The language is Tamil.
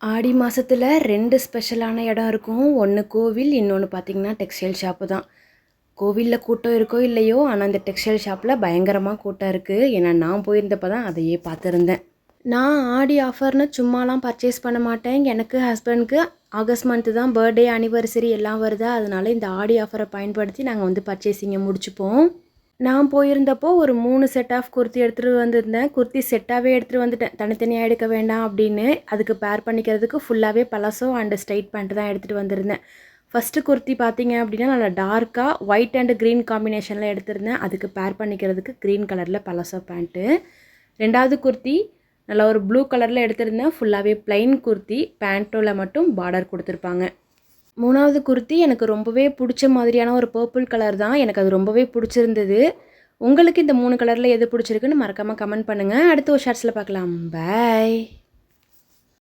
ஆடி மாதத்தில் 2 ஸ்பெஷலான இடம் இருக்கும். ஒன்று கோவில், இன்னொன்று பார்த்திங்கன்னா டெக்ஸ்டைல் ஷாப்பு தான். கோவிலில் கூட்டம் இருக்கோ இல்லையோ, ஆனால் இந்த டெக்ஸ்டைல் ஷாப்பில் பயங்கரமாக கூட்டம் இருக்குது. ஏன்னா நான் போயிருந்தப்போ தான் அதையே பார்த்துருந்தேன். நான் ஆடி ஆஃபர்னு சும்மாலாம் பர்ச்சேஸ் பண்ண மாட்டேன். எனக்கு ஹஸ்பண்ட்க்கு ஆகஸ்ட் மந்த்து தான் பர்த்டே, அனிவர்சரி எல்லாம் வருதா, அதனால இந்த ஆடி ஆஃபரை பயன்படுத்தி நாங்கள் பர்ச்சேசிங்கை முடிச்சுப்போம். நான் போயிருந்தப்போ ஒரு 3 செட் ஆஃப் குர்த்தி எடுத்துகிட்டு வந்திருந்தேன். குர்த்தி செட்டாகவே எடுத்துகிட்டு வந்துட்டேன், தனித்தனியாக எடுக்க வேண்டாம் அப்படின்னு. அதுக்கு பேர் பண்ணிக்கிறதுக்கு ஃபுல்லாகவே பலசோ அண்டு ஸ்ட்ரைட் பேண்ட்டு தான் எடுத்துகிட்டு வந்திருந்தேன். ஃபஸ்ட்டு குர்த்தி பார்த்திங்க அப்படின்னா நல்லா டார்க்காக ஒயிட் அண்டு க்ரீன் காம்பினேஷனில் எடுத்திருந்தேன். அதுக்கு பேர் பண்ணிக்கிறதுக்கு க்ரீன் கலரில் பலசோ பேண்ட்டு. ரெண்டாவது குர்த்தி நல்லா ஒரு ப்ளூ கலரில் எடுத்திருந்தேன். ஃபுல்லாகவே ப்ளைன் குர்த்தி, பேண்ட்டோவில் மட்டும் பார்டர் கொடுத்துருப்பாங்க. மூணாவது குர்த்தி எனக்கு ரொம்பவே பிடிச்ச மாதிரியான ஒரு பர்பிள் கலர் தான். எனக்கு அது ரொம்பவே பிடிச்சிருந்தது. உங்களுக்கு இந்த 3 கலரில் எது பிடிச்சிருக்குன்னு மறக்காமல் கமெண்ட் பண்ணுங்கள். அடுத்த ஒரு ஷார்ட்ஸில் பார்க்கலாம். பாய்.